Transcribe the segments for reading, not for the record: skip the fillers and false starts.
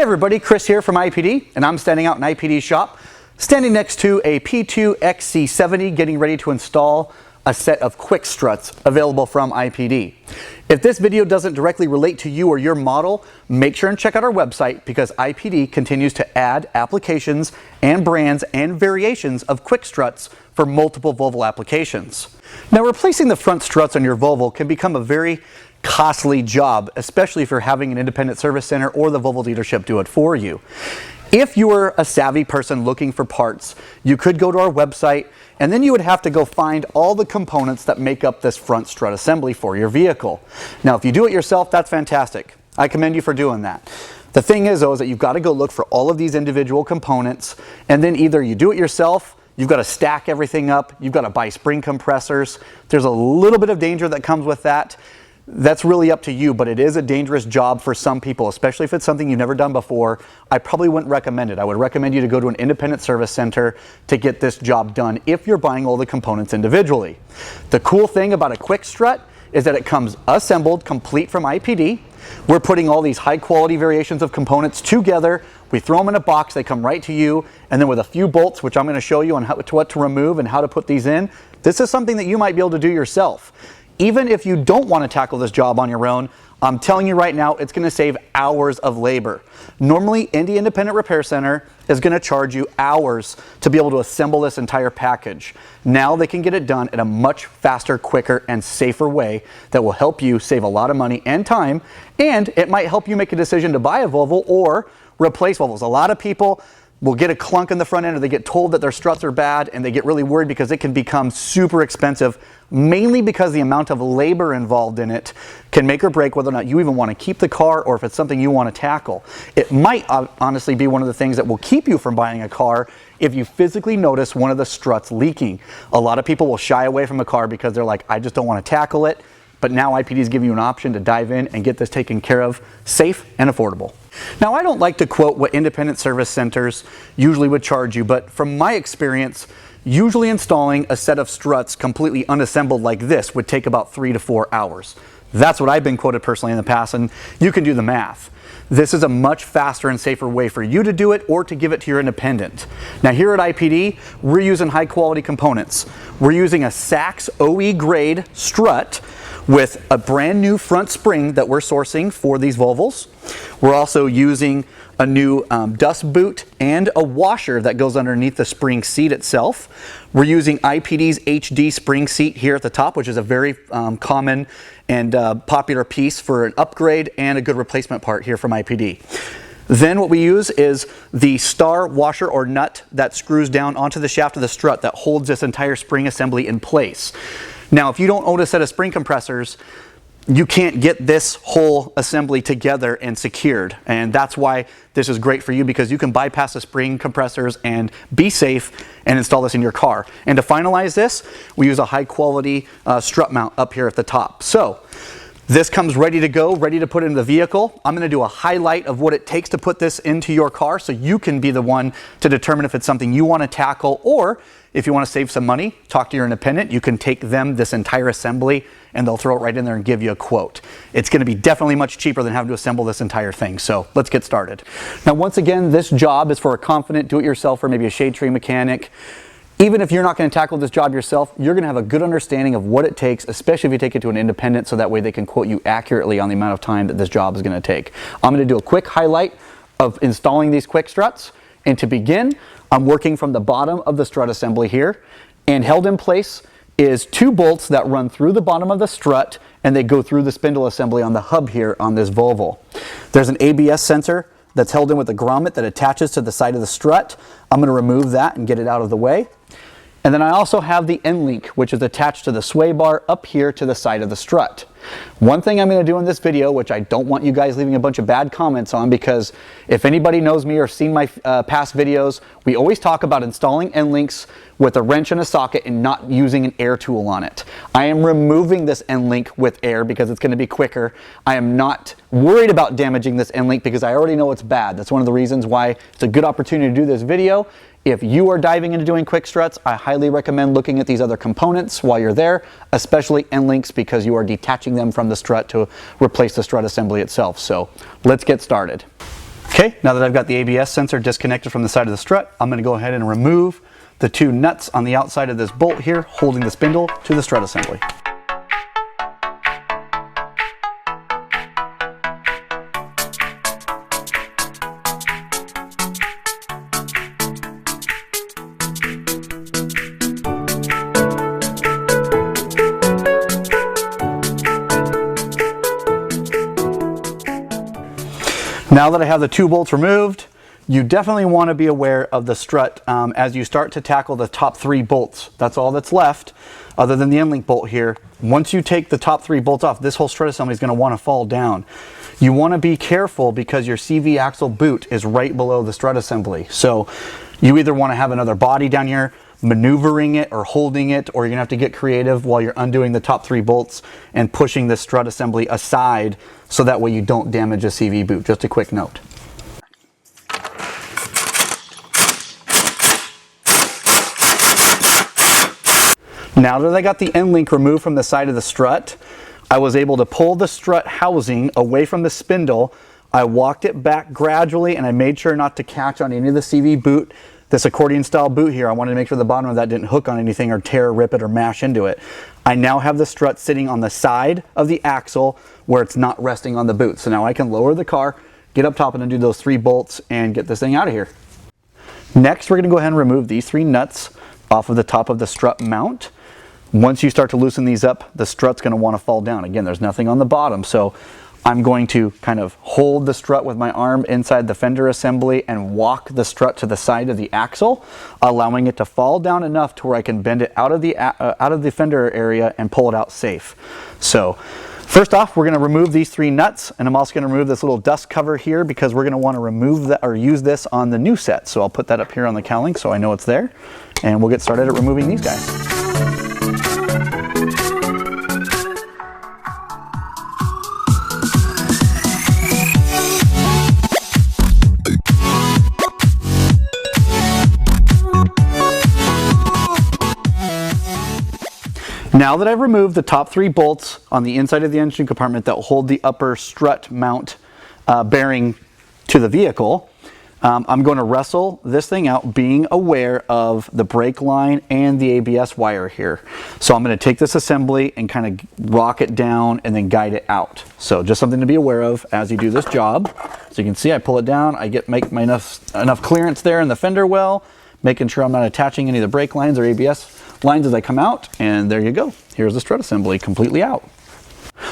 Hey everybody, Chris here from IPD, and I'm standing out in IPD's shop, standing next to a P2 XC70, getting ready to install a set of quick struts available from IPD. If this video doesn't directly relate to you or your model, make sure and check out our website because IPD continues to add applications and brands and variations of quick struts for multiple Volvo applications. Now, replacing the front struts on your Volvo can become a very costly job, especially if you're having an independent service center or the Volvo dealership do it for you. If you were a savvy person looking for parts, you could go to our website and then you would have to go find all the components that make up this front strut assembly for your vehicle. Now, if you do it yourself, that's fantastic. I commend you for doing that. The thing is, though, is that you've got to go look for all of these individual components, and then either you do it yourself, you've got to stack everything up, you've got to buy spring compressors. There's a little bit of danger that comes with that. That's really up to you, but it is a dangerous job for some people, especially if it's something you've never done before. I probably wouldn't recommend it. I would recommend you to go to an independent service center to get this job done if you're buying all the components individually. The cool thing about a quick strut is that it comes assembled, complete from IPD. We're putting all these high quality variations of components together. We throw them in a box, they come right to you, and then with a few bolts, which I'm going to show you on what to remove and how to put these in, this is something that you might be able to do yourself. Even if you don't want to tackle this job on your own, I'm telling you right now, it's going to save hours of labor. Normally, any independent repair center is going to charge you hours to be able to assemble this entire package. Now they can get it done in a much faster, quicker, and safer way that will help you save a lot of money and time, and it might help you make a decision to buy a Volvo or replace Volvos. A lot of people will get a clunk in the front end, or they get told that their struts are bad and they get really worried because it can become super expensive, mainly because the amount of labor involved in it can make or break whether or not you even want to keep the car or if it's something you want to tackle. It might honestly be one of the things that will keep you from buying a car if you physically notice one of the struts leaking. A lot of people will shy away from a car because they're like, I just don't want to tackle it. But now IPD is giving you an option to dive in and get this taken care of, safe and affordable. Now, I don't like to quote what independent service centers usually would charge you, but from my experience, usually installing a set of struts completely unassembled like this would take about 3 to 4 hours. That's what I've been quoted personally in the past, and you can do the math. This is a much faster and safer way for you to do it or to give it to your independent. Now, here at IPD, we're using high quality components. We're using a Sachs OE grade strut with a brand new front spring that we're sourcing for these Volvos. We're also using a new dust boot and a washer that goes underneath the spring seat itself. We're using IPD's HD spring seat here at the top, which is a very common and popular piece for an upgrade and a good replacement part here from IPD. Then what we use is the star washer or nut that screws down onto the shaft of the strut that holds this entire spring assembly in place. Now, if you don't own a set of spring compressors, you can't get this whole assembly together and secured. And that's why this is great for you, because you can bypass the spring compressors and be safe and install this in your car. And to finalize this, we use a high quality strut mount up here at the top. So this comes ready to go, ready to put into the vehicle. I'm going to do a highlight of what it takes to put this into your car so you can be the one to determine if it's something you want to tackle, or if you want to save some money, talk to your independent. You can take them this entire assembly and they'll throw it right in there and give you a quote. It's going to be definitely much cheaper than having to assemble this entire thing. So let's get started. Now, once again, this job is for a confident do-it-yourselfer, maybe a shade tree mechanic. Even if you're not going to tackle this job yourself, you're going to have a good understanding of what it takes, especially if you take it to an independent, so that way they can quote you accurately on the amount of time that this job is going to take. I'm going to do a quick highlight of installing these quick struts. And to begin, I'm working from the bottom of the strut assembly here, and held in place is 2 bolts that run through the bottom of the strut and they go through the spindle assembly on the hub here on this Volvo. There's an ABS sensor that's held in with a grommet that attaches to the side of the strut. I'm going to remove that and get it out of the way. And then I also have the end link, which is attached to the sway bar up here to the side of the strut. One thing I'm going to do in this video, which I don't want you guys leaving a bunch of bad comments on, because if anybody knows me or seen my past videos, we always talk about installing end links with a wrench and a socket and not using an air tool on it. I am removing this end link with air because it's going to be quicker. I am not worried about damaging this end link because I already know it's bad. That's one of the reasons why it's a good opportunity to do this video. If you are diving into doing quick struts, I highly recommend looking at these other components while you're there, especially end links, because you are detaching them from the strut to replace the strut assembly itself. So let's get started. Okay, now that I've got the ABS sensor disconnected from the side of the strut, I'm going to go ahead and remove the two nuts on the outside of this bolt here, holding the spindle to the strut assembly. Now that I have the two bolts removed, you definitely want to be aware of the strut as you start to tackle the top three bolts. That's all that's left other than the end link bolt here. Once you take the top three bolts off, this whole strut assembly is going to want to fall down. You want to be careful because your CV axle boot is right below the strut assembly. So you either want to have another body down here maneuvering it or holding it, or you're gonna have to get creative while you're undoing the top three bolts and pushing this strut assembly aside so that way you don't damage a CV boot. Just a quick note. Now that I got the end link removed from the side of the strut, I was able to pull the strut housing away from the spindle. I walked it back gradually and I made sure not to catch on any of the CV boot. This accordion style boot here, I wanted to make sure the bottom of that didn't hook on anything or tear, rip it, or mash into it. I now have the strut sitting on the side of the axle where it's not resting on the boot. So now I can lower the car, get up top and undo those three bolts and get this thing out of here. Next, we're gonna go ahead and remove these three nuts off of the top of the strut mount. Once you start to loosen these up, the strut's gonna wanna fall down. Again, there's nothing on the bottom, so I'm going to kind of hold the strut with my arm inside the fender assembly and walk the strut to the side of the axle, allowing it to fall down enough to where I can bend it out of the fender area and pull it out safe. So first off, we're going to remove these three nuts, and I'm also going to remove this little dust cover here because we're going to want to remove that or use this on the new set. So I'll put that up here on the cowling so I know it's there, and we'll get started at removing these guys. Now that I've removed the top three bolts on the inside of the engine compartment that will hold the upper strut mount bearing to the vehicle, I'm going to wrestle this thing out, being aware of the brake line and the ABS wire here. So I'm going to take this assembly and kind of rock it down and then guide it out. So just something to be aware of as you do this job. So you can see I pull it down, I make my enough clearance there in the fender well, making sure I'm not attaching any of the brake lines or ABS lines as I come out, and there you go. Here's the strut assembly completely out.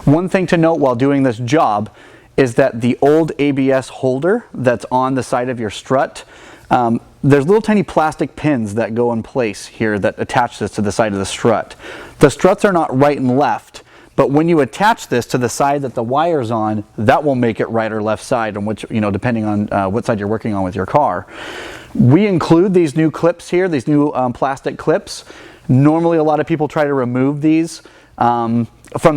One thing to note while doing this job is that the old ABS holder that's on the side of your strut, there's little tiny plastic pins that go in place here that attach this to the side of the strut. The struts are not right and left, but when you attach this to the side that the wire's on, that will make it right or left side, on which, depending on what side you're working on with your car. We include these new clips here, these new plastic clips. Normally a lot of people try to remove these from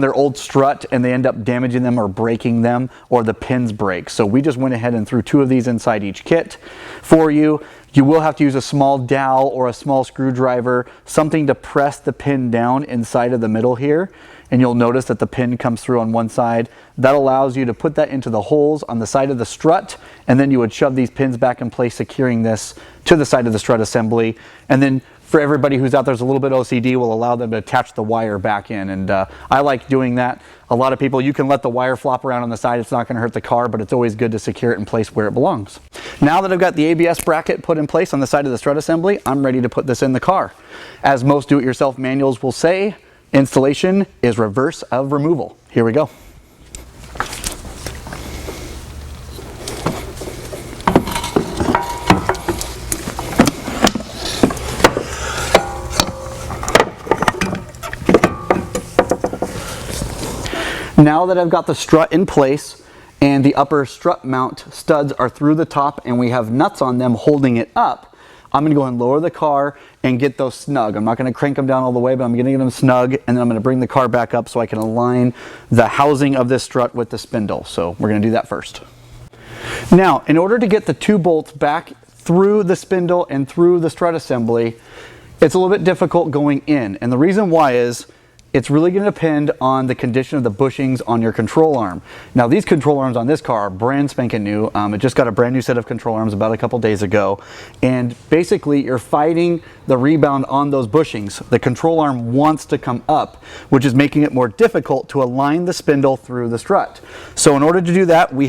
their old strut and they end up damaging them or breaking them, or the pins break. So we just went ahead and threw two of these inside each kit for you. You will have to use a small dowel or a small screwdriver, something to press the pin down inside of the middle here. And you'll notice that the pin comes through on one side. That allows you to put that into the holes on the side of the strut, and then you would shove these pins back in place, securing this to the side of the strut assembly. And then for everybody who's out there's a little bit OCD, will allow them to attach the wire back in. And I like doing that. A lot of people, you can let the wire flop around on the side. It's not going to hurt the car, but it's always good to secure it in place where it belongs. Now that I've got the ABS bracket put in place on the side of the strut assembly, I'm ready to put this in the car. As most do-it-yourself manuals will say, installation is reverse of removal. Here we go. Now that I've got the strut in place and the upper strut mount studs are through the top and we have nuts on them holding it up, I'm going to go and lower the car and get those snug. I'm not going to crank them down all the way, but I'm going to get them snug, and then I'm going to bring the car back up so I can align the housing of this strut with the spindle. So we're going to do that first. Now, in order to get the two bolts back through the spindle and through the strut assembly, it's a little bit difficult going in. And the reason why is it's really going to depend on the condition of the bushings on your control arm. Now these control arms on this car are brand spanking new. It just got a brand new set of control arms about a couple days ago, and basically you're fighting the rebound on those bushings. The control arm wants to come up, which is making it more difficult to align the spindle through the strut. So in order to do that, we've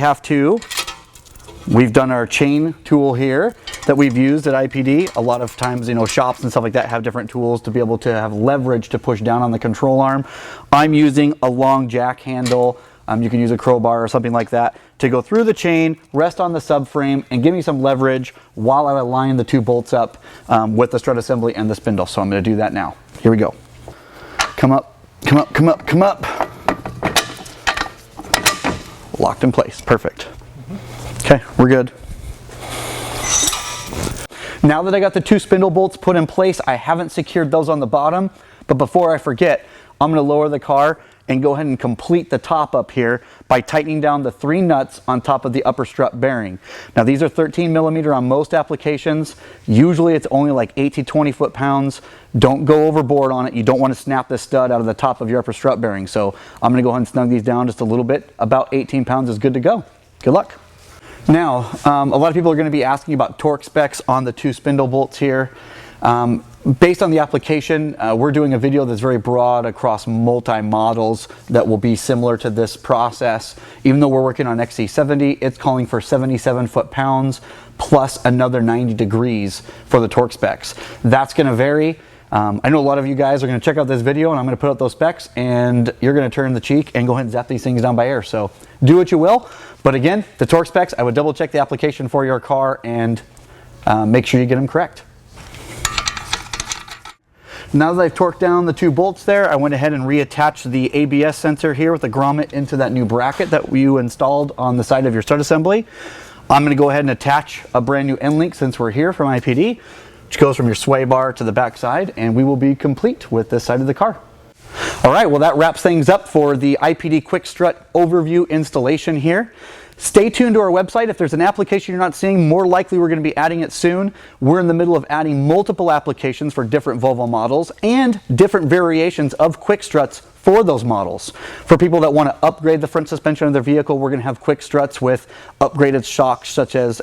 done our chain tool here that we've used at IPD. A lot of times, you know, shops and stuff like that have different tools to be able to have leverage to push down on the control arm. I'm using a long jack handle. You can use a crowbar or something like that to go through the chain, rest on the subframe, and give me some leverage while I align the two bolts up with the strut assembly and the spindle. So I'm going to do that now. Here we go. Come up, come up, come up, come up. Locked in place. Perfect. Okay, we're good. Now that I got the two spindle bolts put in place, I haven't secured those on the bottom, but before I forget, I'm going to lower the car and go ahead and complete the top up here by tightening down the 3 nuts on top of the upper strut bearing. Now these are 13 millimeter on most applications. Usually it's only like 8 to 20 foot-pounds. Don't go overboard on it. You don't want to snap this stud out of the top of your upper strut bearing. So I'm going to go ahead and snug these down just a little bit. About 18 pounds is good to go. Good luck. Now, a lot of people are going to be asking about torque specs on the two spindle bolts here. Based on the application, we're doing a video that's very broad across multi-models that will be similar to this process. Even though we're working on XC70, it's calling for 77 foot-pounds plus another 90 degrees for the torque specs. That's going to vary. I know a lot of you guys are going to check out this video and I'm going to put out those specs and you're going to turn the cheek and go ahead and zap these things down by air. So do what you will. But again, the torque specs, I would double check the application for your car and make sure you get them correct. Now that I've torqued down the two bolts there, I went ahead and reattached the ABS sensor here with the grommet into that new bracket that you installed on the side of your strut assembly. I'm going to go ahead and attach a brand new end link since we're here from IPD, which goes from your sway bar to the back side, and we will be complete with this side of the car. All right, well that wraps things up for the IPD Quick Strut overview installation here. Stay tuned to our website. If there's an application you're not seeing, more likely we're going to be adding it soon. We're in the middle of adding multiple applications for different Volvo models and different variations of quick struts for those models. For people that want to upgrade the front suspension of their vehicle, we're going to have quick struts with upgraded shocks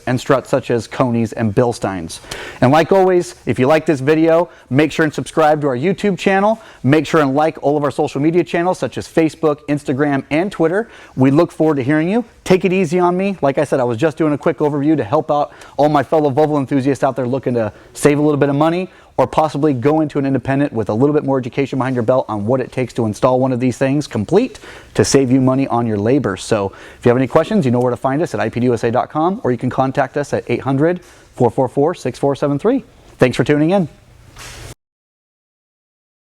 and struts such as Konies and Bilsteins. And like always, if you like this video, make sure and subscribe to our YouTube channel. Make sure and like all of our social media channels such as Facebook, Instagram, and Twitter. We look forward to hearing you. Take it easy on me. Like I said, I was just doing a quick overview to help out all my fellow Volvo enthusiasts out there looking to save a little bit of money or possibly go into an independent with a little bit more education behind your belt on what it takes to install one of these things complete to save you money on your labor. So if you have any questions, you know where to find us at ipdusa.com, or you can contact us at 800-444-6473. Thanks for tuning in.